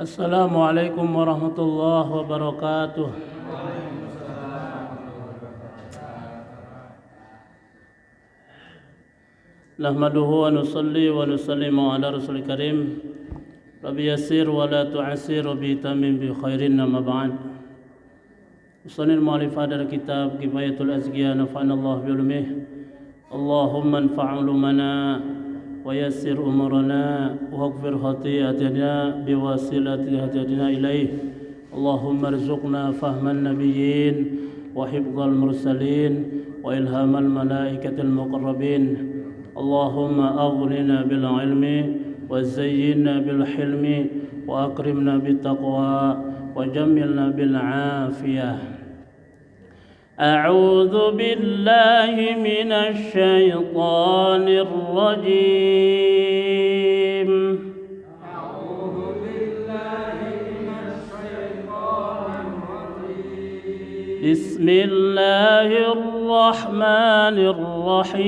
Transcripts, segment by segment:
Assalamualaikum warahmatullahi wabarakatuh. Nahmaduhu wa nusalli wa nusallimu ala rasulil karim. Rabbi yassir wa la tu'assir bi tamim bi khairin amma ba'd. Usanil mu'allif hadal kitab Kifayatul Azkiya nafa'ana Allah bi ulumih. Allahumma anfa' ulumana wa yassir umurana wa ighfir khati'atina bi wasilati hajadina ilaih. Allahumma arzuqna fahman nabiyyin wa hifdzal mursalin wa ilhamal malaikatil muqarrabin. Allahumma aghnina bil ilmi wa zayyinna bil hilmi wa akrimna bit taqwa wa jammilna bil afiyah. أعوذ بالله من الشيطان الرجيم. أعوذ بالله من الشيطان الرجيم. بسم الله الرحمن الرحيم.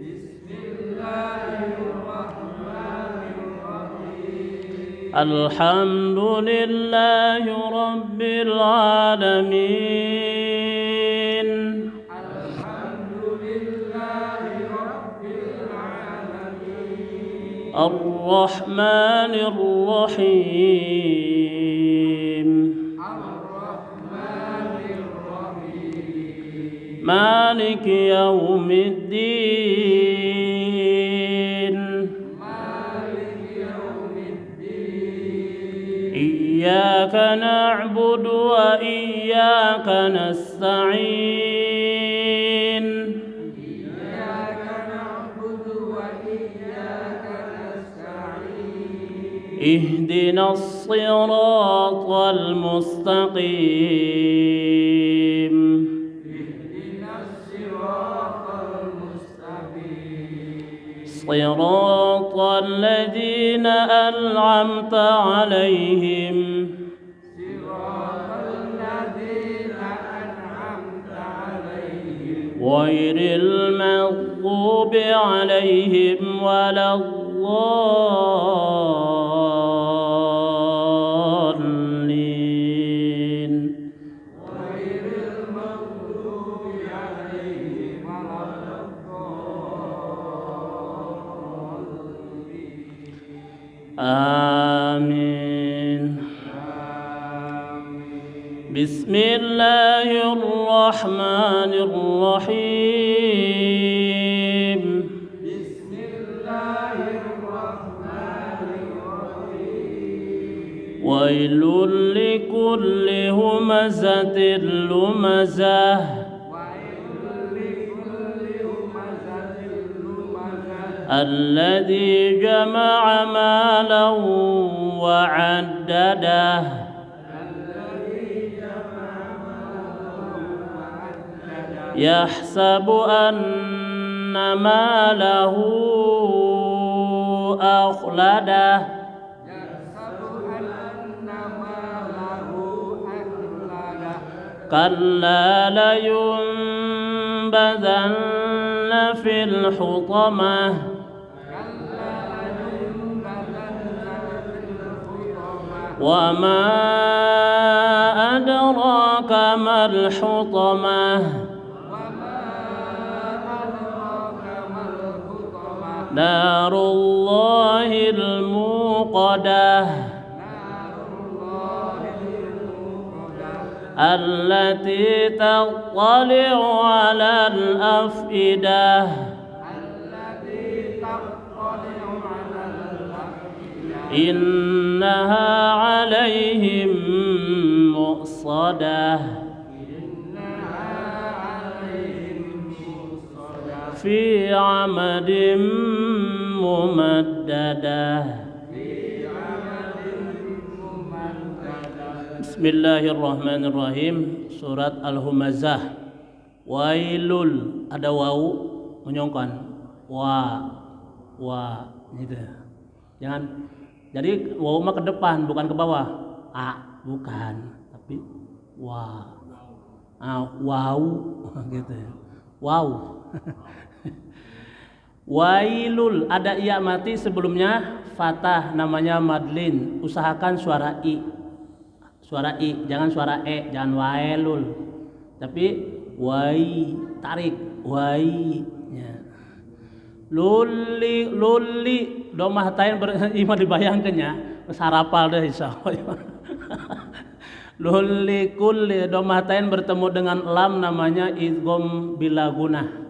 بسم الله الرحمن الرحيم. الحمد لله رب العالمين. الحمد لله رب العالمين. الرحمن الرحيم. الرحمن الرحيم. مالك يوم الدين. مالك يوم الدين. إياك نعبد وإياك نستعين. إياك نعبد وإياك نستعين. اهدنا الصراط المستقيم. اهدنا الصراط المستقيم. صراط الذين أنعمت عليهم صراط الذين أنعمت عليهم غير المغضوب عليهم ولا الضالين. غير المغضوب عليهم ولا الضالين. آمين. آمين. بسم الله الرحمن الرحيم. بسم الله الرحمن الرحيم. ويل لكل همزة لمزة ويل لكل همزة لمزة الذي جمع مالا وعدده الذي جمع مالا وعدده يحسب أن ماله أخلده يحسب أن ماله أخلده كلا لينبذن في الحطمة كلا لينبذن في الحطمة وما أدراك ما الحطمة وما أدراك ما الحطمة نار الله الموقدة نار الله الموقدة التي تطلع على الأفئدة التي تطلع على الأفئدة إنها عليهم مؤصدة إنها عليهم مؤصدة في عمد ممددة. في عمد ممددة. Bismillahirrahmanirrahim. Surat Al-Humazah. Wailul, ada wau menyongkan. Wa gitu. Jangan. Jadi wau mah ke depan bukan ke bawah. Bukan, tapi wa. Wow gitu. Wow. Wailul, ada iya mati sebelumnya fatah namanya madlin, usahakan suara i. Suara i, jangan suara e, jangan wailul. Tapi wai, tarik, wai. Ya. Luli, domah tain ima dibayangkannya, sarapal deh insyaallah. Luli kulli, domah tain bertemu dengan lam namanya idgham bila gunah.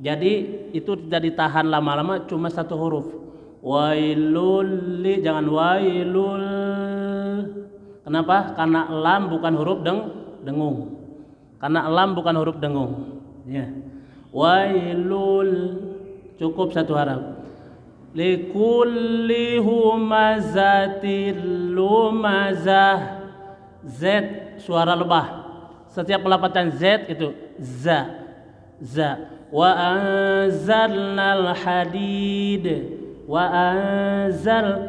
Jadi itu tidak ditahan lama-lama, cuma satu huruf. Wailul, jangan wailul. Kenapa? Karena lam bukan huruf dengung. Karena lam bukan huruf dengung. Ya. Wailul, cukup satu harap. Likulli humazatil lumazah. Z suara lebah. Setiap pelafatan Z itu za. Wa anzalnal hadid. Wa anzal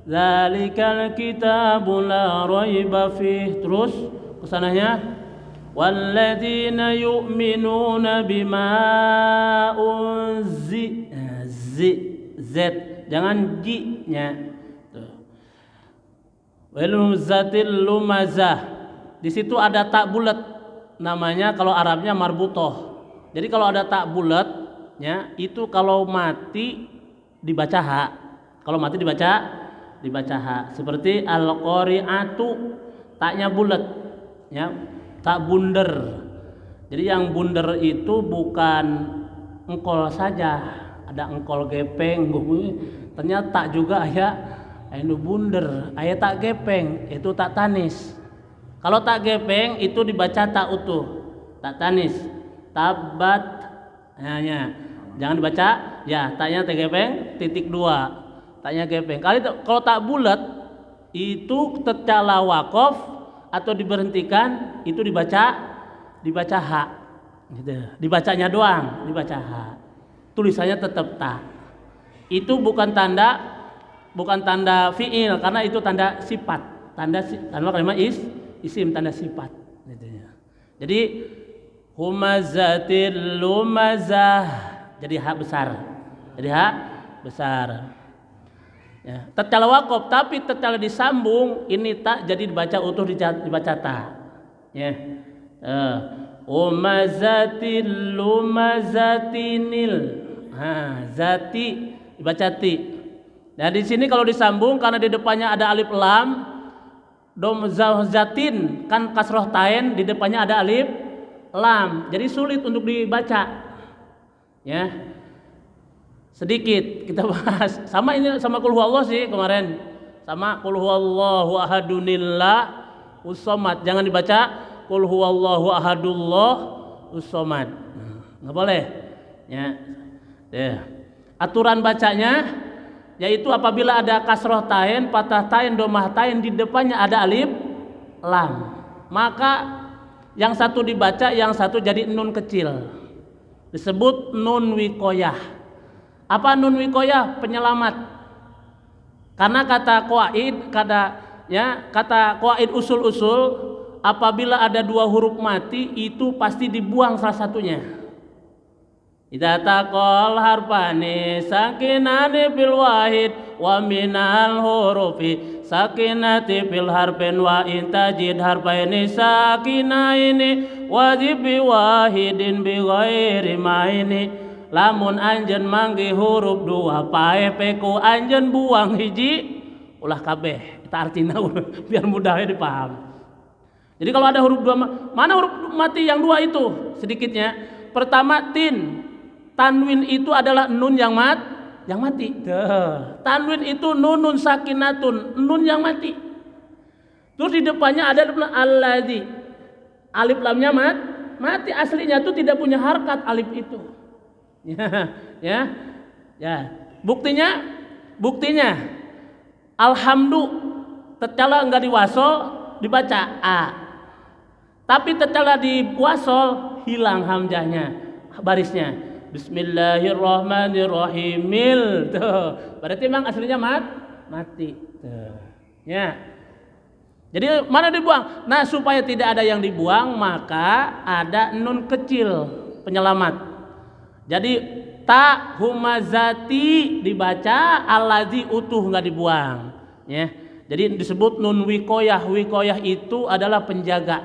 zalikal kitabu la raiba fih. Terus kesananya walladzina yu'minuna bima Z, jangan ji-nya. Waluzatil lumazah. Di situ ada tak bulat, namanya kalau Arabnya marbutoh. Jadi kalau ada tak bulat, ya itu kalau mati dibaca ha. Kalau mati dibaca ha. Seperti al-qari'atu, taknya bulat, ya tak bunder. Jadi yang bunder itu bukan engkol saja, ada engkol gepeng, ternyata tak juga ya. Ainu bunder, ayat tak gepeng, itu tak tanis. Kalau tak gepeng itu dibaca tak utuh, tak tanis. Tabat, hanya jangan dibaca, ya taknya tak gepeng, titik dua, taknya gepeng. Kalau tak bulat itu tercala wakof atau diberhentikan, itu dibaca hak, gitu. Dibacanya doang, dibaca hak. Tulisannya tetap tak. Itu bukan tanda fiil, karena itu tanda sifat, tanda kalimat isim, tanda sifat. Jadi humazatil lumazah, jadi hak besar. Ya, tercala wakof, tapi tercala disambung, ini tak jadi dibaca utuh, dibaca tak. Ya, humazatil lumazatinil, zati dibaca ti. Nah di sini kalau disambung karena di depannya ada alif lam, zatin kan kasroh tain, di depannya ada alif lam, jadi sulit untuk dibaca. Ya, sedikit kita bahas. Sama ini sama qul huwallah sih kemarin, sama qul huwallahu ahadunillah usomad. Jangan dibaca qul huwallahu ahadullah usomad, nggak boleh. Ya, aturan bacanya yaitu apabila ada kasroh tain, patah tain, domah tain, di depannya ada alif lam, maka yang satu dibaca, yang satu jadi nun kecil, disebut nun wikoyah. Apa nun wikoyah? Penyelamat. Karena kata qawaid usul-usul, apabila ada dua huruf mati itu pasti dibuang salah satunya. Idza taqal harfani sakinani fil wahid wa minal hurufi sakinati fil harfin wa intajid harfaini sakinaini wajib bi wahidin bi ghairi maini. Lamun anjeun manggi huruf dua pae peku anjeun buang hiji ulah kabeh. Eta artina biar mudahnya dipaham. Jadi kalau ada huruf dua, mana huruf mati yang dua itu sedikitnya? Pertama tin. Tanwin itu adalah nun yang mati. Tanwin itu nunun sakinatun, nun yang mati. Terus di depannya ada alladzi. Alif lamnya mati, aslinya itu tidak punya harkat alif itu. Ya. Buktinya alhamdu tercala enggak diwasol dibaca a. Tapi tercala di wasol hilang hamzahnya, barisnya. Bismillahirrahmanirrahim. Tuh. Berarti memang aslinya mati. Tuh. Ya. Jadi mana dibuang? Nah, supaya tidak ada yang dibuang, maka ada nun kecil penyelamat. Jadi Ta humazati dibaca, allazi utuh nggak dibuang. Ya. Jadi disebut nun wikoyah. Wikoyah itu adalah penjaga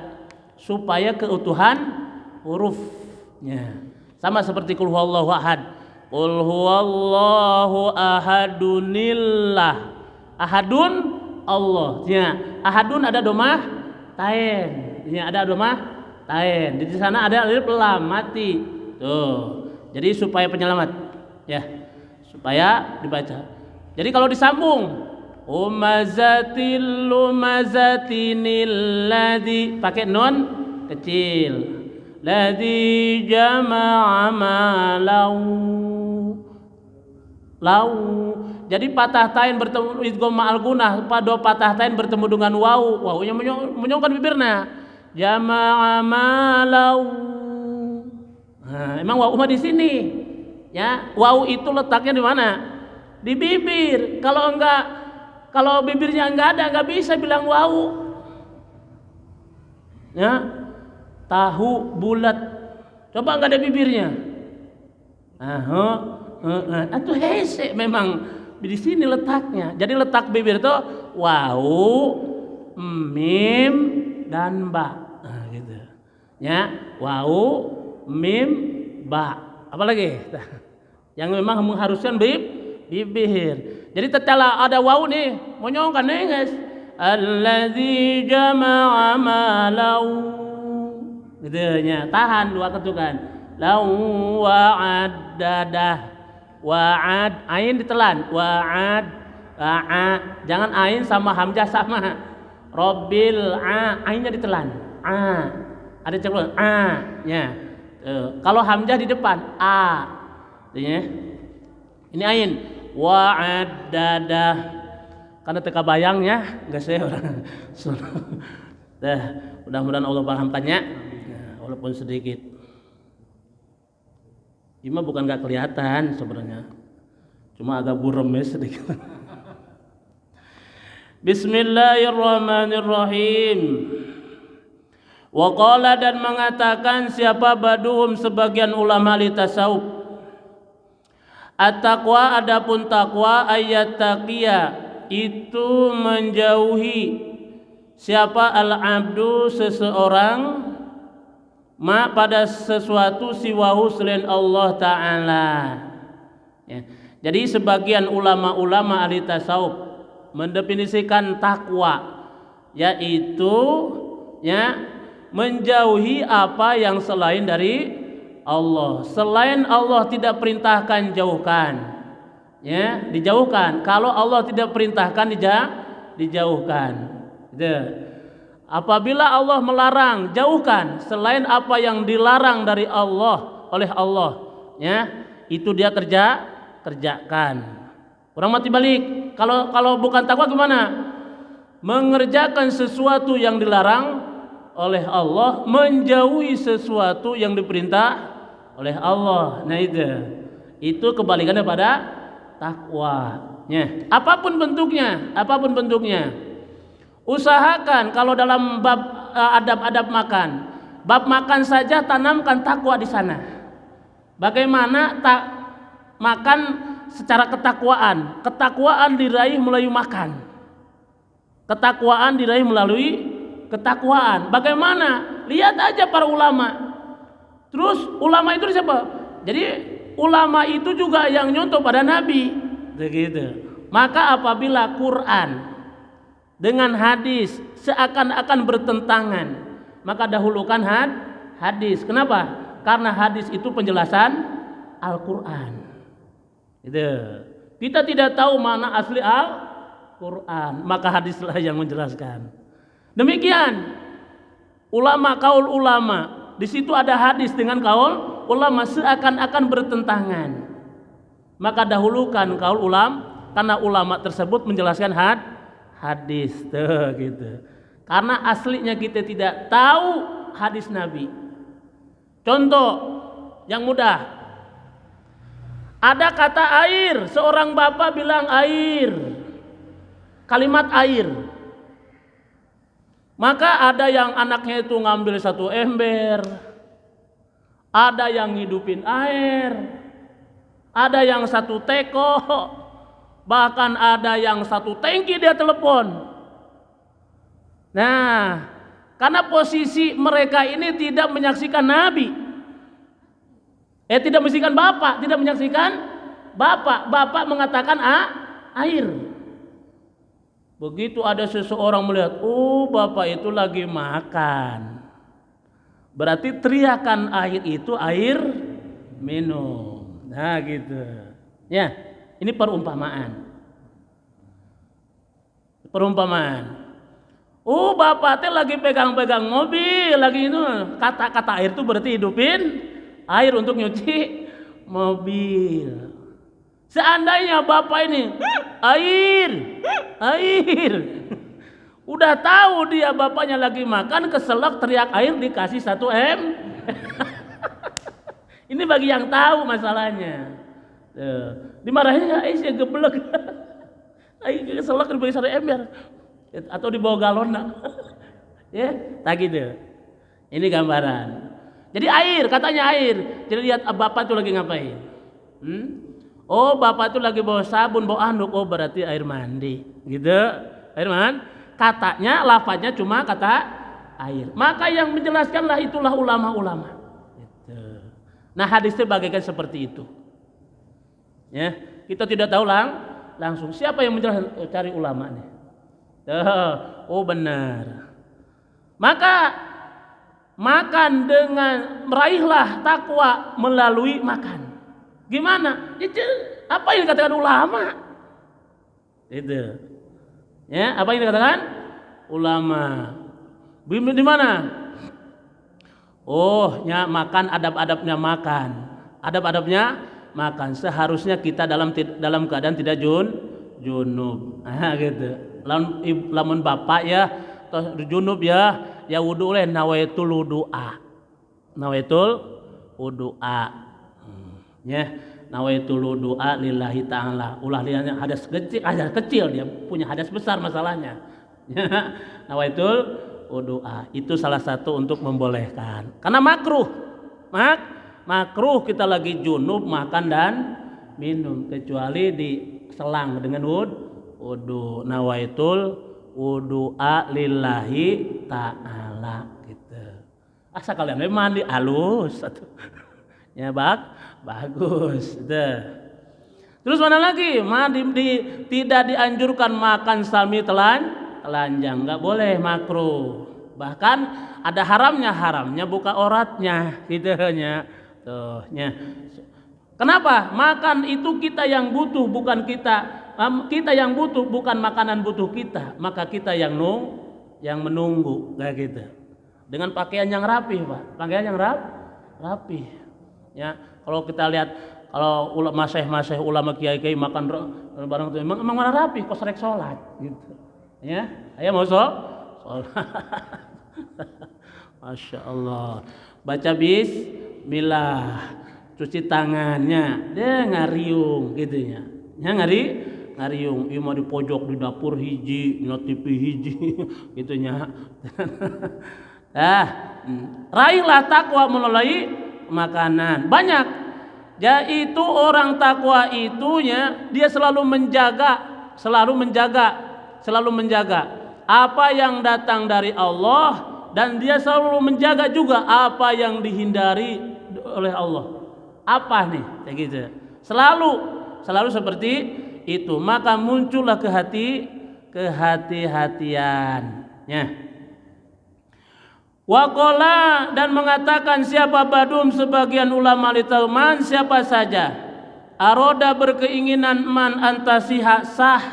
supaya keutuhan hurufnya. Sama seperti qul huwallahu ahad. Qul huwallahu ahadunillah. Ahadun Allah. Ya, ahadun ada domah tain. Ya, ada domah tain. Di sana ada alif lam mati. Tuh. Jadi supaya penyelamat. Ya. Supaya dibaca. Jadi kalau disambung umazatil lumazatinil ladzi pakai nun kecil. Ladzi jama'a malau. Lau. Jadi patah tain bertemu idgham ma'al gunah, pada patah tain bertemu dengan wawu. Wawunya menyongkan bibirnya. Jama'a malau. Nah, emang wawu mah di sini. Ya, wawu itu letaknya di mana? Di bibir. Kalau bibirnya enggak ada, enggak bisa bilang wawu. Ya. Tahu bulat, coba nggak ada bibirnya. Itu hese memang di sini letaknya. Jadi letak bibir itu wawu, mim dan ba. Nah, gitu. Ya, wawu, mim, ba. Apalagi? Yang memang mengharuskan bibir. Jadi tatkala ada wawu nih, monyongkan nih guys. Allazi jama'a malau. Gitu ya, tahan dua ketukan. Lau wa'addadah. Wa'ad, ain ditelan. Wa'ad, jangan ain sama hamzah sama. Rabbil ainnya ditelan. Ada cekul ya. Kalau hamzah di depan ya. Ini ain. Wa'addadah. Karena teka bayangnya enggak saya orang. Mudah-mudahan Allah pahamkannya. Walaupun sedikit. Ima bukan gak kelihatan sebenarnya, cuma agak burem ya sedikit. Bismillahirrahmanirrahim. Waqala dan mengatakan siapa baduhum sebagian ulama li tasawuf. At-taqwa adapun takwa ayat taqiyya itu menjauhi siapa al-abdu seseorang pada sesuatu siwahu selain Allah Ta'ala. Ya. Jadi sebagian ulama-ulama ahli tasawuf mendefinisikan takwa yaitu ya menjauhi apa yang selain dari Allah. Selain Allah tidak perintahkan jauhkan. Ya, dijauhkan. Kalau Allah tidak perintahkan dijauhkan. Gitu. Apabila Allah melarang, jauhkan. Selain apa yang dilarang dari Allah oleh Allah, ya, itu dia kerjakan. Kurang mati balik. Kalau bukan takwa gimana? Mengerjakan sesuatu yang dilarang oleh Allah, menjauhi sesuatu yang diperintah oleh Allah. Nah itu kebalikannya pada takwa. Ya. Apapun bentuknya. Usahakan kalau dalam bab adab-adab makan, bab makan saja tanamkan takwa di sana. Bagaimana makan secara ketakwaan? Ketakwaan diraih melalui makan. Ketakwaan diraih melalui ketakwaan. Bagaimana? Lihat aja para ulama. Terus ulama itu siapa? Jadi ulama itu juga yang nyontoh pada Nabi. Begitu. Maka apabila Quran dengan hadis seakan-akan bertentangan, maka dahulukan hadis. Kenapa? Karena hadis itu penjelasan Al-Quran. Kita tidak tahu mana asli Al-Quran, maka hadislah yang menjelaskan. Demikian kaul ulama. Di situ ada hadis dengan kaul ulama seakan-akan bertentangan. Maka dahulukan kaul ulama karena ulama tersebut menjelaskan hadis tuh gitu. Karena aslinya kita tidak tahu hadis Nabi. Contoh yang mudah. Ada kata air, seorang bapak bilang air. Kalimat air. Maka ada yang anaknya itu ngambil satu ember. Ada yang ngidupin air. Ada yang satu teko, bahkan ada yang satu tangki dia telepon. Nah, karena posisi mereka ini tidak menyaksikan Nabi, tidak menyaksikan Bapak, tidak menyaksikan Bapak mengatakan air. Begitu ada seseorang melihat, oh Bapak itu lagi makan, berarti teriakan air itu air minum. Nah gitu. Ya, ini perumpamaan. Oh Bapak teh lagi pegang-pegang mobil, lagi itu. Kata-kata air itu berarti hidupin air untuk nyuci mobil. Seandainya Bapak ini air, udah tahu dia bapaknya lagi makan, keselak teriak air, dikasih 1 M. Ini bagi yang tahu masalahnya. Dimarahin nggak? Saya geblek. Keselak dibagi 1 M atau di bawah galon nak. Ya, tak gitu. Ini gambaran. Jadi air, katanya air. Jadi lihat Bapak itu lagi ngapain? Oh Bapak itu lagi bawa sabun, bawa anduk. Oh berarti air mandi, gitu. Air mandi. Katanya, lafaznya cuma kata air. Maka yang menjelaskanlah itulah ulama-ulama. Gitu. Nah hadisnya bagaikan seperti itu. Ya, kita tidak tahu langsung siapa yang menjelaskan, cari ulama nih. Oh benar. Maka makan dengan meraihlah takwa melalui makan. Gimana? Itu apa yang dikatakan ulama? Itu. Ya, apa yang dikatakan ulama? Di mana? Oh, ya makan adab-adabnya makan. Adab-adabnya makan. Seharusnya kita dalam keadaan tidak junub. Nah, gitu. Lamun bapak ya junub ya wudu oleh nawaitul wudu'a. Ya, nawaitul wudu'a lillahi ta'ala. Ulah lihatnya hadas kecil dia punya hadas besar masalahnya. Ya, nawaitul wudu'a itu salah satu untuk membolehkan. Karena makruh kita lagi junub makan dan minum kecuali diselang dengan wudu. Nawaitul wudu'a lillahi ta'ala gitu. Asal kalian mandi halus satu. Ya bagus. Terus mana lagi? Tidak dianjurkan makan sambil telanjang, nggak boleh, makruh. Bahkan ada haramnya buka auratnya, gitu ya. Tuh, ya. Kenapa? Makan itu kita yang butuh, bukan kita yang butuh, bukan makanan butuh kita. Maka kita yang menunggu, kayak gitu. Dengan pakaian yang rapi, Pak. Pakaian yang rapi. Ya, kalau kita lihat kalau masih ulama kiai makan barang itu emang mana rapi, kok serek sholat gitu. Ya, ayo mau sholat. Masya Allah. Baca bismillah, cuci tangannya, dia ngariung gitu ya. Ya ngariung, ieu mah di pojok di dapur hiji, di TV hiji gitu nya. Raihlah takwa melalui makanan. Banyak. Yaitu orang takwa itunya dia selalu menjaga apa yang datang dari Allah, dan dia selalu menjaga juga apa yang dihindari oleh Allah. Apa nih? Kayak gitu. Selalu seperti itu. Maka muncullah kehati-hatian. Ya. Waqala, dan mengatakan siapa badum sebagian ulama litalman, siapa saja aroda berkeinginan man antasiha sah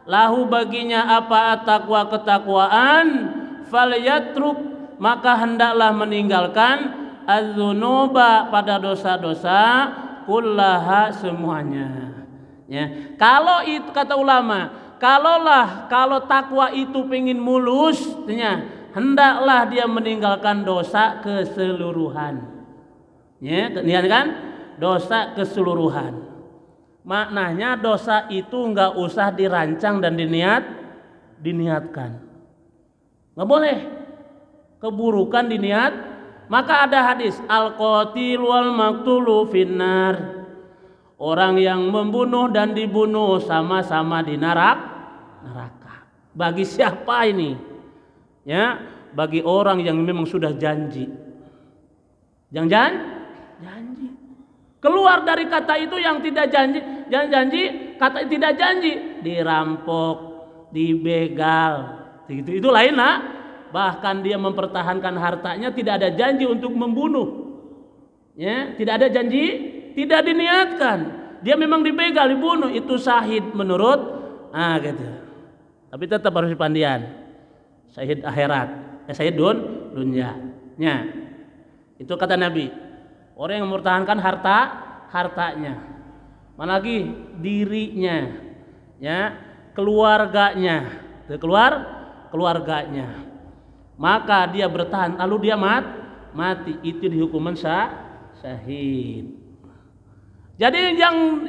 lahu baginya apa at-taqwa ketakwaan, falyatruk maka hendaklah meninggalkan az-dzunuba pada dosa-dosa kullaha semuanya. Ya, kalau itu kata ulama, kalau takwa itu pengin mulus, hendaklah dia meninggalkan dosa keseluruhan. Ya, lihat kan? Dosa keseluruhan. Maknanya dosa itu enggak usah dirancang dan diniatkan. Enggak boleh. Keburukan diniat. Maka ada hadis al-qatil wal maqtulu finnar. Orang yang membunuh dan dibunuh sama-sama di neraka. Bagi siapa ini? Ya, bagi orang yang memang sudah janji. Janji. Keluar dari kata itu yang tidak janji, kata tidak janji, dirampok, dibegal. Itu lain lah. Bahkan dia mempertahankan hartanya, tidak ada janji untuk membunuh. Ya, tidak ada janji, tidak diniatkan. Dia memang dibegal, dibunuh, itu syahid menurut gitu. Tapi tetap harus dipandian. Syahid akhirat, syahid dunia. Ya. Itu kata Nabi. Orang yang mempertahankan hartanya, mana lagi dirinya, ya, keluarganya, keluarganya. Maka dia bertahan, lalu dia mati, itu dihukuman syahid. Jadi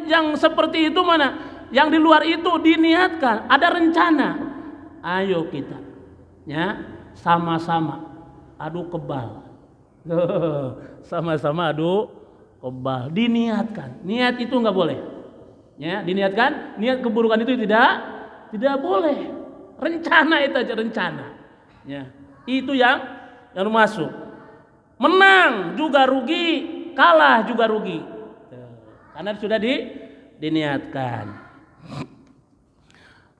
yang seperti itu mana? Yang di luar itu diniatkan, ada rencana. Ayo kita, ya, sama-sama adu kebal. Sama-sama adu kebal, diniatkan. Niat itu nggak boleh, ya, diniatkan. Niat keburukan itu tidak boleh. Rencana itu aja, rencana, ya, itu yang masuk. Menang juga rugi, kalah juga rugi, karena sudah diniatkan.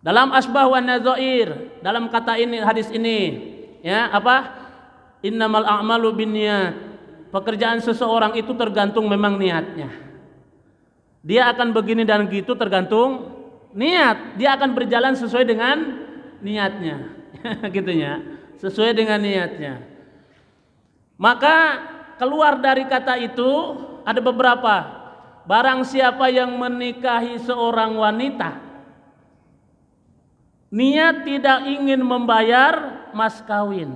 Dalam asbah wan nazair, dalam kata ini, hadis ini, ya, apa? Innamal a'malu binniyat. Pekerjaan seseorang itu tergantung memang niatnya. Dia akan begini dan gitu tergantung niat. Dia akan berjalan sesuai dengan niatnya. Gitunya, sesuai dengan niatnya. Maka keluar dari kata itu ada beberapa. Barang siapa yang menikahi seorang wanita, niat tidak ingin membayar mas kawin,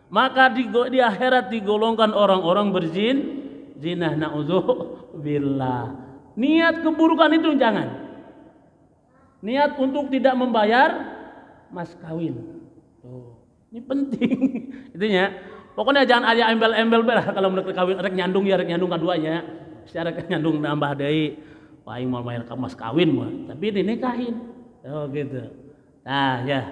maka di akhirat digolongkan orang-orang berzina. Na'udzubillah. Niat keburukan itu jangan. Niat untuk tidak membayar mas kawin. Ini penting. Itunya. Pokoknya jangan aja embel-embel lah kalau menurut kawin, rek nyandung keduanya. Secara nyandung nambah deui. Paling mau bayar mas kawin mah, tapi dinikahin. Gitu. Nah, ya.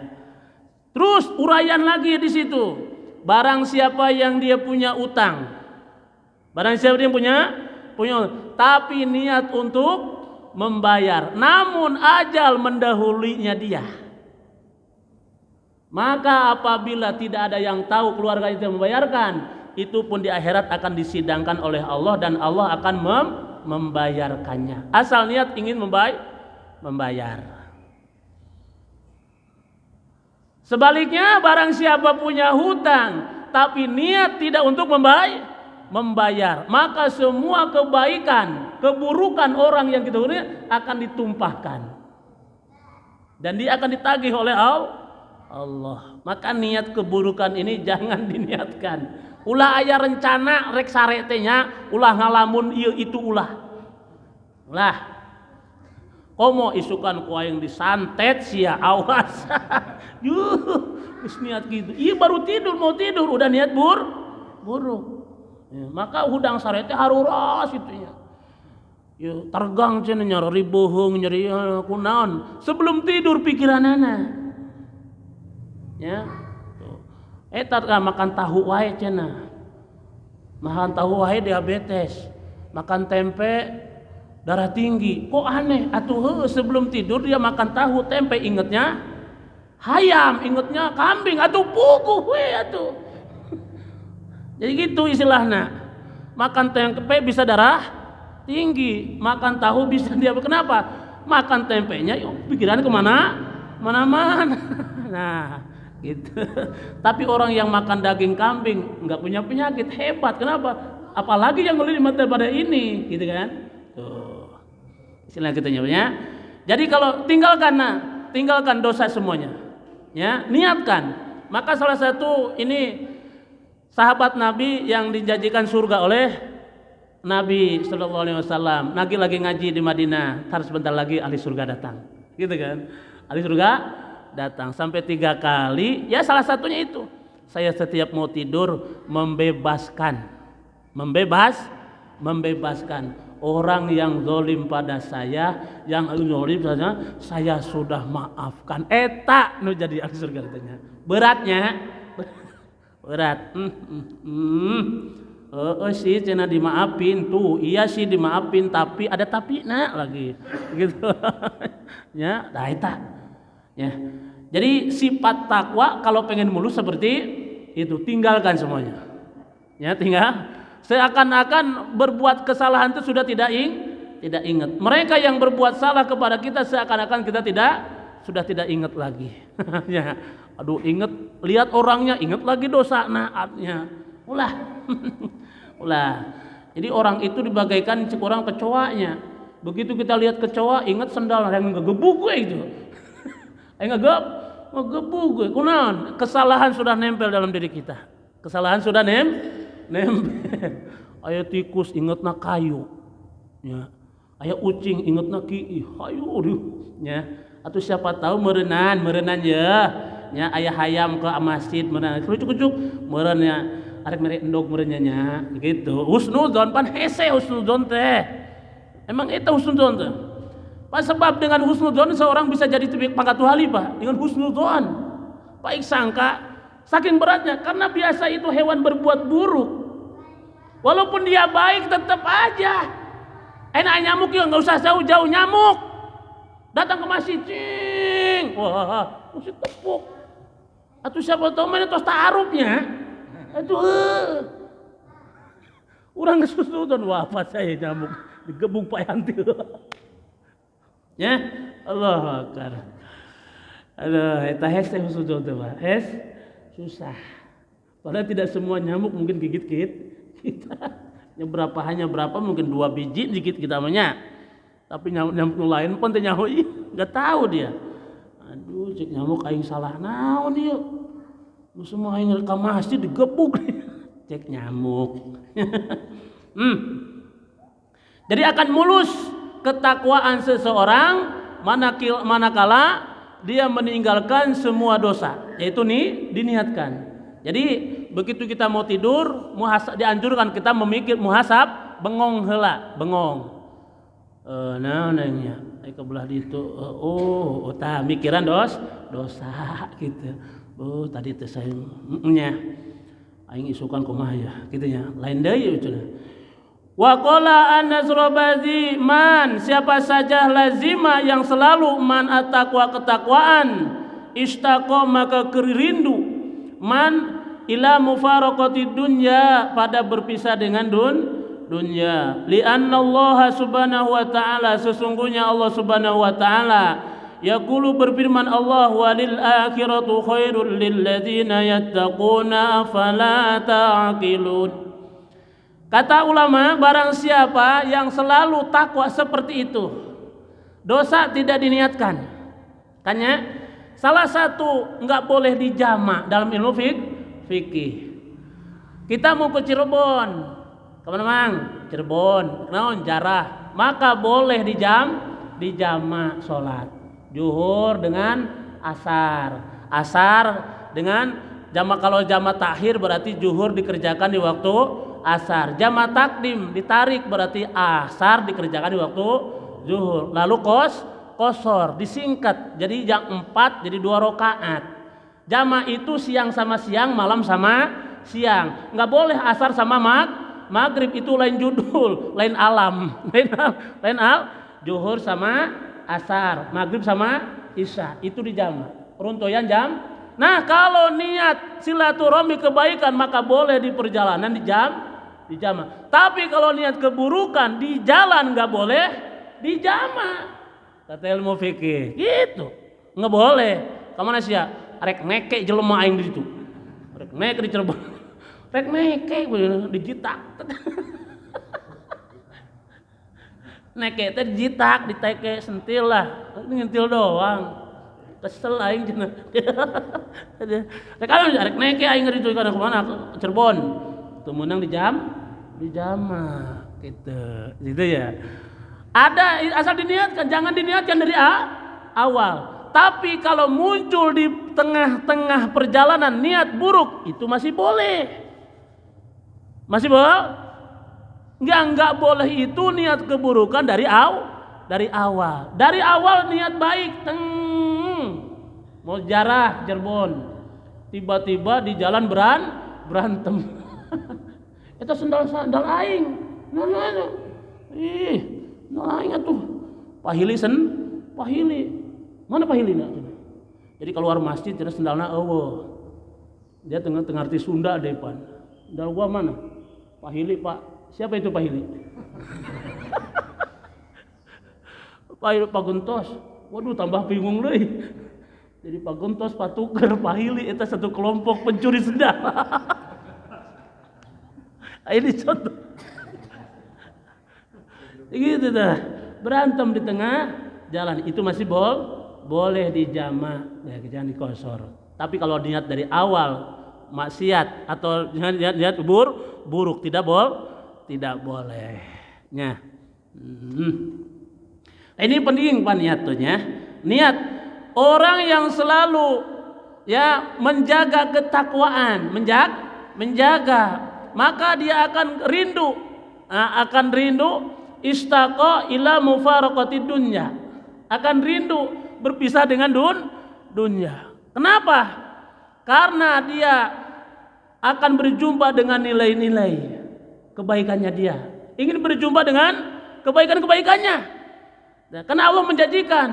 Terus uraian lagi di situ. Barang siapa yang dia punya utang, barang siapa yang punya, tapi niat untuk membayar, namun ajal mendahulinya dia, maka apabila tidak ada yang tahu keluarga itu membayarkan, itu pun di akhirat akan disidangkan oleh Allah dan Allah akan membayarkannya. Asal niat ingin membayar. Sebaliknya, barang siapa punya hutang tapi niat tidak untuk membayar, maka semua kebaikan, keburukan orang yang kita hutang akan ditumpahkan dan dia akan ditagih oleh Allah. Maka niat keburukan ini jangan diniatkan. Ulah aya rencana rek saretenya, ulah ngalamun ieu itu ulah. Komo isukan kuaing disantet sia awas. Geus niat gitu. Iya baru mau tidur udah niat buruk. Ya, maka hudang sarete haruras itunya. Ya tergang cenah nyari bohong nyari kunaon. Sebelum tidur pikiranana. Ya. Eta makan tahu wae cenah. Makan tahu wae diabetes. Makan tempe darah tinggi. Kok aneh? Atuh sebelum tidur dia makan tahu tempe ingetnya hayam, ingetnya kambing, atuh puguh we atuh. Jadi gitu istilahnya. Makan tempe bisa darah tinggi, makan tahu bisa dia kenapa? Makan tempenya pikirannya mana-mana. Nah, gitu. Tapi orang yang makan daging kambing enggak punya penyakit, hebat. Kenapa? Apalagi yang lebih mati pada ini, gitu kan? Tuh. Istilah kita nyebutnya. Jadi kalau tinggalkan dosa semuanya. Ya, niatkan. Maka salah satu ini sahabat Nabi yang dijanjikan surga oleh Nabi sallallahu alaihi wasallam. Nabi lagi ngaji di Madinah, tar sebentar lagi ahli surga datang. Gitu kan? Ahli surga datang sampai 3 kali. Ya salah satunya itu. Saya setiap mau tidur membebaskan orang yang zalim pada saya, yang zalim saya sudah maafkan. Eta nu jadi ahli surga katanya. Beratnya, berat. Sih cenah dimaafin tuh, iya sih dimaafin tapi ada tapina lagi, gitu. Ya, dah eta. Ya. Jadi sifat takwa kalau pengen mulus seperti itu, tinggalkan semuanya. Ya, tinggal. Seakan-akan berbuat kesalahan itu sudah tidak ingat. Mereka yang berbuat salah kepada kita seakan-akan kita sudah tidak ingat lagi. Ya, aduh ingat, lihat orangnya, ingat lagi dosa naatnya. Ulah. Jadi orang itu dibagaikan orang kecoanya. Begitu kita lihat kecoa, ingat sendal yang ngegebuk gue itu. Ngegebuk gue. Kunaon? Kesalahan sudah nempel dalam diri kita. Kesalahan sudah nempel. Aya tikus ingetna kayu. Ya. Aya ucing ingetna kiih. Hayu ya. Atau siapa tahu merenan ya. Ya aya hayam ke masjid merenan. Kucuk-kucuk meureun ya. Arek mere endog meureun nya gitu. Husnudzon pan hese husnudzon teh. Emang eta husnudzon teh. Pas sebab dengan husnudzon seorang bisa jadi pangkat wali, Pak. Dengan husnudzon. Baik sangka saking beratnya karena biasa itu hewan berbuat buruk. Walaupun dia baik tetap aja. Enak nyamuk ya enggak usah jauh-jauh nyamuk. Datang ke masjid, cing. Wah, mesti tepuk. Atuh siapa tahu mana tos ta'arufnya. Aduh, orang kesusutan wafat saya nyamuk digebuk Pak Yanti. Ya, Allah Akbar. Aduh, eta hes teh susah tuh Pak. Hes susah. Padahal tidak semua nyamuk mungkin gigit kita. Hanya berapa mungkin 2 biji gigit kita namanya. Tapi nyamuk lain pun teh nyaho enggak tahu dia. Aduh, cek nyamuk aing salah naon ieu. Nu semua aing ka masjid digebuk. Cek nyamuk. Jadi akan mulus ketakwaan seseorang manakala dia meninggalkan semua dosa, yaitu diniatkan. Jadi begitu kita mau tidur, dianjurkan kita memikir muhasab, bengong heula, bengong. Nanya, kebelah ditu, tah mikiran dosa gitu. Tadi teh saya nya aing isukan kumaha ya kitu nya. Lain deui cenah. Wa qala an-nasrabazi man, siapa saja lazima yang selalu man at-taqwa ketakwaan, istaqa maka kerindu man ila mufaraqatid dunya pada berpisah dengan dunya. Li anna Allah subhanahu wa ta'ala, sesungguhnya Allah subhanahu wa ta'ala yaqulu berfirman Allah, walil akhiratu khairul lil ladzina yattaquna afala ta'qilun. Kata ulama, barang siapa yang selalu takwa seperti itu, dosa tidak diniatkan. Tanya, salah satu enggak boleh dijama dalam ilmu fikih. Kita mau ke Cirebon, kemana mang? Cirebon, naon jarah, maka boleh dijama sholat. Zuhur dengan asar dengan jama, kalau jama takhir berarti zuhur dikerjakan di waktu asar, jama takdim ditarik berarti asar dikerjakan di waktu zuhur, lalu kosor disingkat jadi jam 4 jadi 2 rakaat. Jama itu siang sama siang, malam sama siang. Nggak boleh asar sama maghrib, itu lain judul, lain alam, lain zuhur sama asar, maghrib sama isya itu dijama, peruntuyan jam. Nah kalau niat silaturahmi kebaikan maka boleh di perjalanan dijama. Tapi kalau niat keburukan di jalan nggak boleh dijama. Kata ilmu fikih gitu, nggak boleh. Kamana sih ya? Rek neke jelema aing di situ, rek neke di Cirebon, rek neke dijitak. Neke teh dijitak, diteke sentil lah, ngentil doang. Kesel aing cenah. Kalau arek neke aing ngeri kana kemana? Cirebon. Tuh menang dijama gitu. Gitu ya. Ada asal diniatkan, jangan diniatkan dari awal. Tapi kalau muncul di tengah-tengah perjalanan niat buruk, itu masih boleh. Masih boleh? Enggak boleh itu niat keburukan dari awal. Dari awal niat baik, mau jarah Cirebon, tiba-tiba di jalan berantem. Itu sendal aing. Sendal aing atuh. Pahili. Mana pahilina? Jadi keluar masjid terus sendalna eueuh. Dia tengah arti Sunda depan. Sendal gua mana? Pahili, Pak. Siapa itu Pahili? Pak Guntos. Waduh, tambah bingung deh. Jadi Pak Guntos, Pak Tuker, Pahili itu satu kelompok pencuri sendal. Ini contoh. Gitu dah. Berantem di tengah jalan itu masih boleh dijama, jangan dikosor. Tapi kalau niat dari awal maksiat atau niat buruk tidak boleh. Nya. Ini penting Pak niatnya. Niat orang yang selalu menjaga ketakwaan, menjaga, maka dia akan rindu istaqa ila mufaraqatid dunya. Akan rindu berpisah dengan dunia. Kenapa? Karena dia akan berjumpa dengan nilai-nilai kebaikannya dia. Ingin berjumpa dengan kebaikan-kebaikannya. Nah, karena Allah menjanjikan.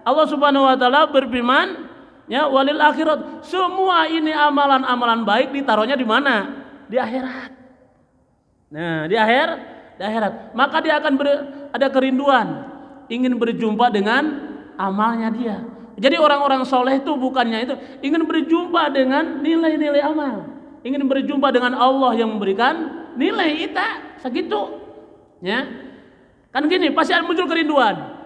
Allah Subhanahu wa taala berfirman, walil akhirat. Semua ini amalan-amalan baik ditaruhnya di mana? Di akhirat. Nah, di akhirat. Maka dia akan ada kerinduan, ingin berjumpa dengan amalnya dia. Jadi orang-orang soleh itu bukannya itu ingin berjumpa dengan nilai-nilai amal, ingin berjumpa dengan Allah yang memberikan nilai kita segitu. Ya, kan gini pasti akan muncul kerinduan.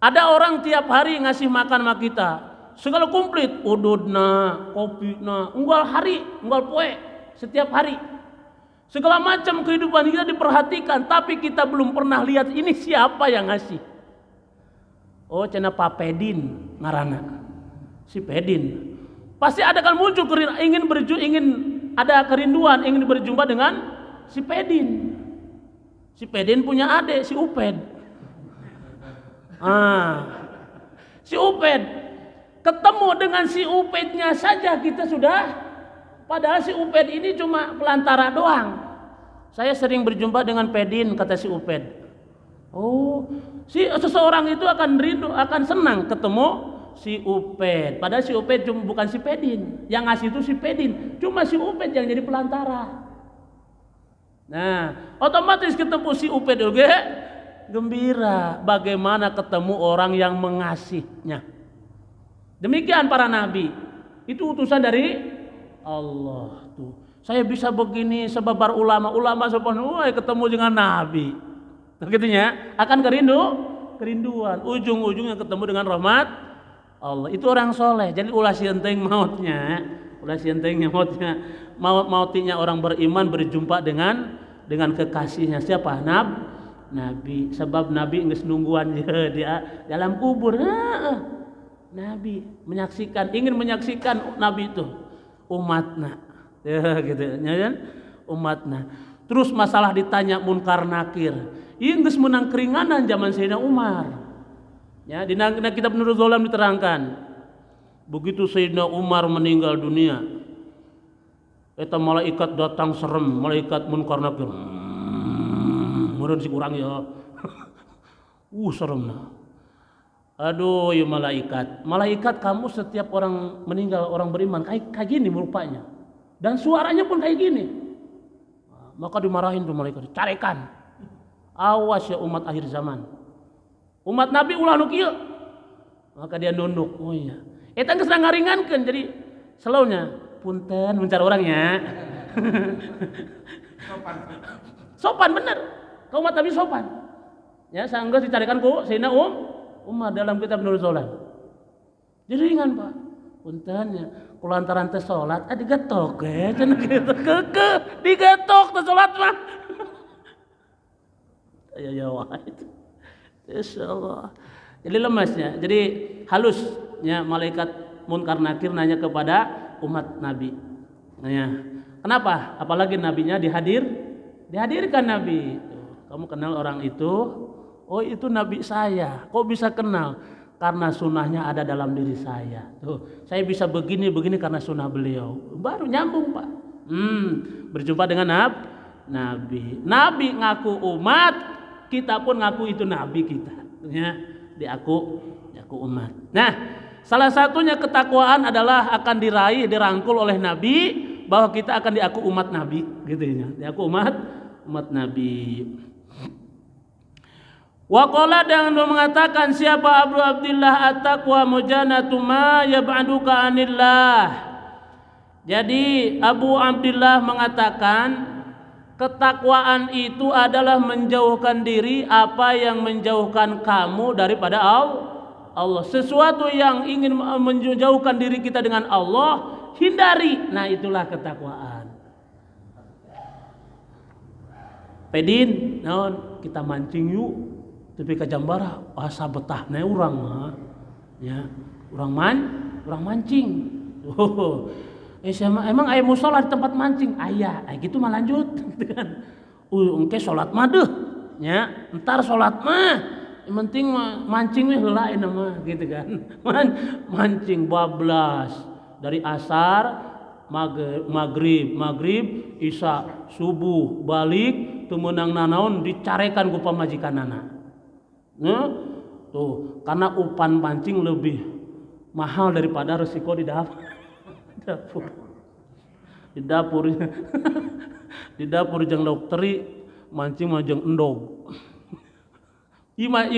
Ada orang tiap hari ngasih makan sama kita, segala komplit, ududna, kopina, unggal poe setiap hari. Segala macam kehidupan kita diperhatikan, tapi kita belum pernah lihat ini siapa yang ngasih. Oh, cenah Pak Pedin ngarana. Si Pedin. Pasti ada kan muncul ingin ada kerinduan, ingin berjumpa dengan si Pedin. Si Pedin punya adik si Uped. Si Uped. Ketemu dengan si Upednya saja kita sudah, padahal si Uped ini cuma pelantara doang. Saya sering berjumpa dengan Pedin, kata si Uped. Oh, seseorang itu akan rindu, akan senang ketemu si Uped. Padahal si Uped bukan si Pedin. Yang ngasih itu si Pedin. Cuma si Uped yang jadi pelantara. Nah, otomatis ketemu si Uped juga gembira. Bagaimana ketemu orang yang mengasihnya. Demikian para nabi. Itu utusan dari Allah tuh. Saya bisa begini sebabar ulama ketemu dengan nabi. Begitunya akan kerinduan. Ujung-ujungnya ketemu dengan rahmat Allah. Itu orang soleh. Jadi ulah sienteng mautnya. Mautinya orang beriman berjumpa dengan kekasihnya. Siapa? Nabi. Sebab Nabi geus nungguan dia dalam kubur. Nabi ingin menyaksikan Nabi itu umatna. Ya gitu ya. Umatna. Terus masalah ditanya munkar nakir. Ieu geus menang keringanan zaman Sayyidina Umar. Ya, di kitab Nurul Zolam diterangkan. Begitu Sayyidina Umar meninggal dunia, eta malaikat datang serem, malaikat munkar nakir. Meureun si urang ya. Seremna. Aduh, ya malaikat kamu setiap orang meninggal, orang beriman kayak gini rupanya. Dan suaranya pun kayak gini. Maka dimarahin tuh malaikat, carekan. Awas ya umat akhir zaman. Umat Nabi ulah nu kieu. Maka dia nunduk. Oh iya. Eta geus ngaringankeun jadi selaunya. Punten mencar orangnya. Sopan bener. Ka umat Nabi sopan. Ya, saenggeus dicarekan ku Sayyidina Umar dalam kitab Nurul Zolam. Jadi ringan, Pak. Puntennya kulantaran teh salat digetok cenah kitu digetok teh salat mah. Ya itu. Insyaallah. Jadi lemasnya. Jadi halusnya malaikat munkar nakir nanya kepada umat Nabi. Nanya, kenapa? Apalagi nabinya Dihadirkan Nabi. Kamu kenal orang itu? Oh itu Nabi saya. Kok bisa kenal? Karena sunnahnya ada dalam diri saya. Tuh, saya bisa begini karena sunnah beliau. Baru nyambung Pak. Berjumpa dengan Nabi. Nabi ngaku umat, kita pun ngaku itu Nabi kita. Ya, diaku umat. Nah, salah satunya ketakwaan adalah akan diraih, dirangkul oleh Nabi bahwa kita akan diaku umat Nabi, gitu ya. Diaku umat Nabi. Wa qala dan mengatakan siapa Abu Abdillah at-taqwa mujanatu ma yab'aduka anillah. Jadi Abu Abdillah mengatakan ketakwaan itu adalah menjauhkan diri apa yang menjauhkan kamu daripada Allah. Sesuatu yang ingin menjauhkan diri kita dengan Allah, hindari. Nah, itulah ketakwaan. Pedin, naon kita mancing yuk. Tapi ka Jambara asa betahna urang mah. Ya, urang mancing. Emang aya musola di tempat mancing? Aya, gitu mah lanjut kan. Engke salat mah deuh. Nya, entar salat mah. Yang penting mancing we heula ina mah gitu kan. Mancing bablas dari asar maghrib isya subuh balik teu meunang nanaon dicarekan ku pamajikanana. Tuh, karena upan pancing lebih mahal daripada resiko di dapur. Di dapur jeung dokteri mancing mah jeung endog. Ima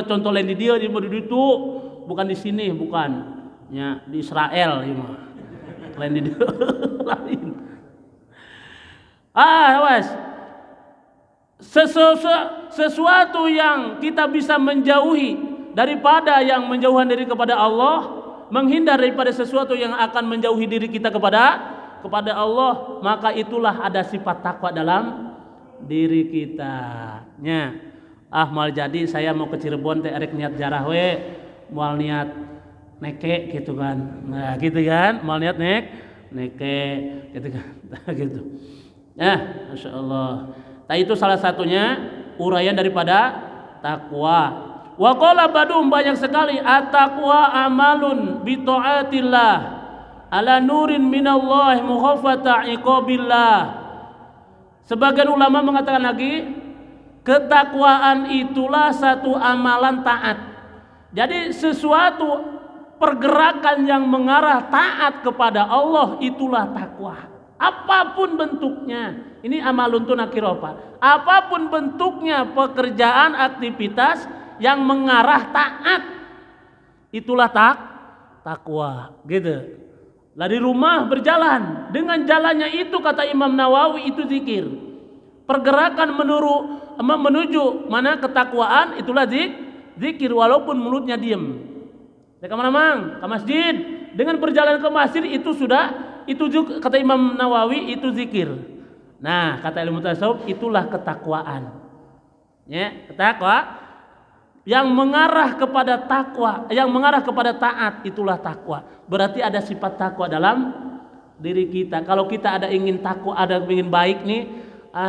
contoh lain di dia di itu bukan di sini, bukan. Ya, di Israel ima. Lain di dia lain. Awas. Sesuatu yang kita bisa menjauhi daripada yang menjauhkan diri kepada Allah, menghindar daripada sesuatu yang akan menjauhi diri kita kepada Allah, maka itulah ada sifat takwa dalam diri kita. Nya, mal jadi saya mau ke Cirebon teh arek niat jarah we, moal niat neke gitu kan. Nah, gitu kan, moal niat neke gitu kan. Gitu. Ya, masyaallah. Nah, itu salah satunya uraian daripada takwa. Wa qala badum banyak sekali at-taqwa amalun bi taatillah ala nurin minallahi mukhafata iqabillah. Sebagian ulama mengatakan lagi ketakwaan itulah satu amalan taat. Jadi sesuatu pergerakan yang mengarah taat kepada Allah itulah takwa. Apapun bentuknya, ini amalun tu nakirofa. Apapun bentuknya pekerjaan, aktivitas yang mengarah taat, itulah takwa. Gitu. Dari rumah berjalan, dengan jalannya itu kata Imam Nawawi itu zikir. Pergerakan menuju mana ketakwaan itulah zikir walaupun mulutnya diam. Ya kemana mang? Ke masjid. Dengan berjalan ke masjid itu juga kata Imam Nawawi itu zikir. Nah, kata ilmu tasawuf itulah ketakwaan. Ya, takwa yang mengarah kepada takwa, yang mengarah kepada taat itulah takwa. Berarti ada sifat takwa dalam diri kita. Kalau kita ada ingin takwa, ada ingin baik nih,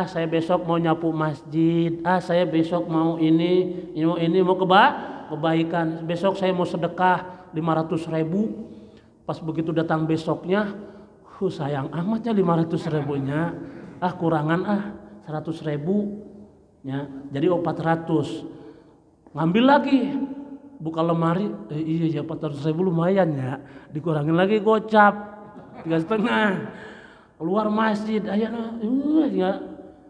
saya besok mau nyapu masjid, saya besok mau ini mau kebaikan. Besok saya mau sedekah 500.000. Pas begitu datang besoknya, sayang amatnya 500.000-nya, kurangan 100.000, ya, jadi 400. Ngambil lagi, buka lemari, iya 400.000 lumayan ya, dikurangin lagi gocap 3,5. Keluar masjid, ayana, ya,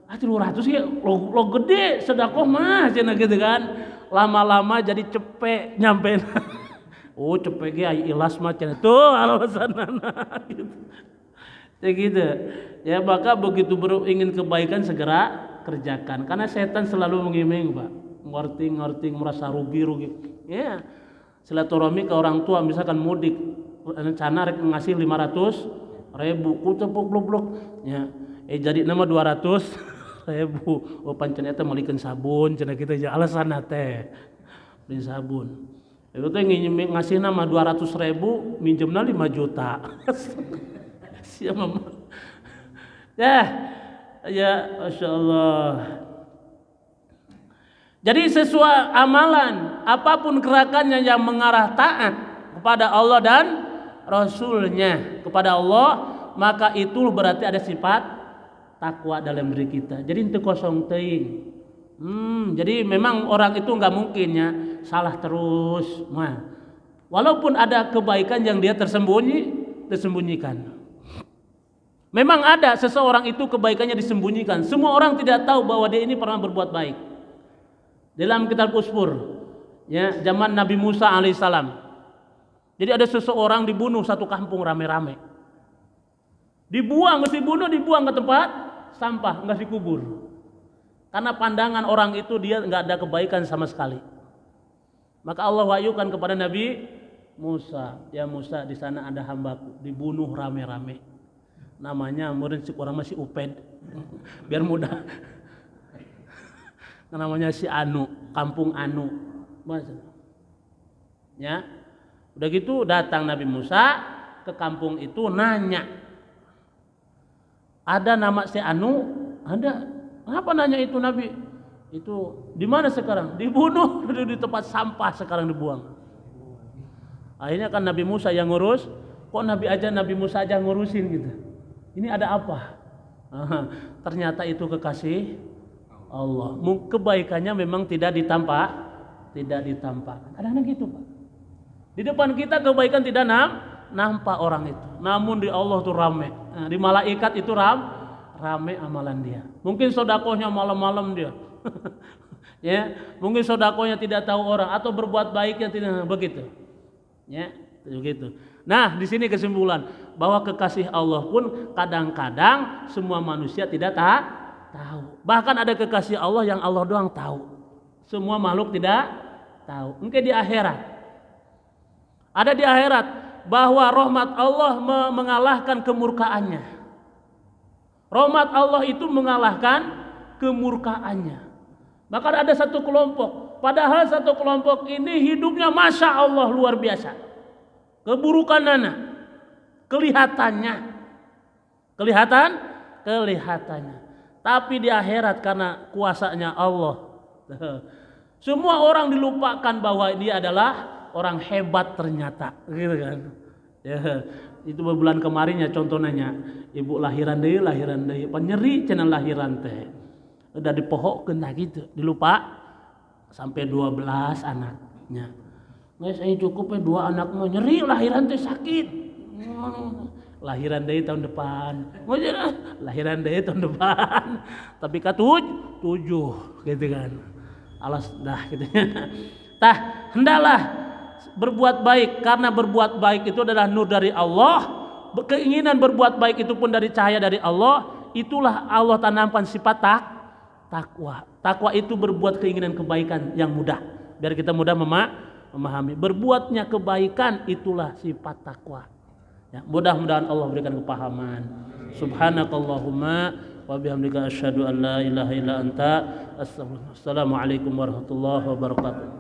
300 ya, lo gede sedekah mah, cina gitu kan. Lama-lama jadi cepet nyampein. Cepet ge aya ilas mah cenah tuh alasanana gitu. Ya gitu. Ya maka begitu ingin kebaikan segera kerjakan karena setan selalu mengiming, Pak. Ngorting merasa rugi. Ya. Silaturahmi ke orang tua misalkan mudik rencana rek ngasih 500.000 ku tepuk blok. Ya. Jadi nama 200.000. Pancen eta malikeun sabun cenah kitu aja alasanna teh. Beli sabun. Itu teh ngasih nama 200.000 minjemna 5 juta. Siapa mah? Ya, Ya, Masya Allah. Jadi sesuai amalan, apapun gerakannya yang mengarah taat kepada Allah dan Rasulnya, kepada Allah, maka itu berarti ada sifat takwa dalam diri kita. Jadi itu kosong teing. Jadi memang orang itu nggak mungkin ya salah terus. Nah, walaupun ada kebaikan yang dia tersembunyikan. Memang ada seseorang itu kebaikannya disembunyikan. Semua orang tidak tahu bahwa dia ini pernah berbuat baik. Dalam kitab Uspur, ya, zaman Nabi Musa alaihissalam. Jadi ada seseorang dibunuh satu kampung rame-rame. Dibuang ke tempat sampah, nggak dikubur. Karena pandangan orang itu dia nggak ada kebaikan sama sekali. Maka Allah wahyukan kepada Nabi Musa, ya Musa, di sana ada hambaku dibunuh rame-rame. Namanya murid si orang masih Uped, biar mudah. Namanya si Anu, kampung Anu. Ya, udah gitu datang Nabi Musa ke kampung itu nanya, ada nama si Anu? Ada. Apa nanya itu Nabi? Itu di mana sekarang? Dibunuh di tempat sampah sekarang dibuang. Akhirnya kan Nabi Musa yang ngurus. Kok Nabi Musa aja ngurusin gitu? Ini ada apa? Ternyata itu kekasih Allah. Kebaikannya memang tidak ditampakkan. Kadang-kadang gitu, Pak. Di depan kita kebaikan tidak nampak orang itu. Namun di Allah tuh rame. Di malaikat itu rame amalan dia. Mungkin sedekahnya malam-malam dia. Ya, mungkin sedekahnya tidak tahu orang atau berbuat baiknya tidak begitu. Ya, begitu. Nah, di sini kesimpulan bahwa kekasih Allah pun kadang-kadang semua manusia tidak tahu. Bahkan ada kekasih Allah yang Allah doang tahu. Semua makhluk tidak tahu. Mungkin di akhirat. Ada di akhirat bahwa rahmat Allah mengalahkan kemurkaannya. Rahmat Allah itu mengalahkan kemurkaannya. Maka ada satu kelompok. Padahal satu kelompok ini hidupnya Masya Allah luar biasa. Keburukan kelihatannya. Tapi di akhirat karena kuasanya Allah, semua orang dilupakan bahwa dia adalah orang hebat ternyata, gitu kan? Ya, itu bulan kemarin ya contohnya, ibu lahiran deh, penyeri channel lahiran teh, udah dipohok kena gitu, dilupa sampai 12 anaknya. Nggak saya cukup 2 anak mau nyeri lahiran teh sakit. Lahiran deh tahun depan. Lahiran deh tahun depan. Tapi katut 7 gitu kan. Alas dah gitu. Tah, hendaklah berbuat baik karena berbuat baik itu adalah nur dari Allah. Keinginan berbuat baik itu pun dari cahaya dari Allah. Itulah Allah tanamkan sifat takwa. Takwa itu berbuat keinginan kebaikan yang mudah. Biar kita mudah memahami. Berbuatnya kebaikan itulah sifat takwa. Ya, mudah-mudahan Allah berikan kepahaman. Subhanakallahumma wa bihamdika asyhadu an la ilaha illa anta astaghfiruka. Assalamualaikum warahmatullahi wabarakatuh.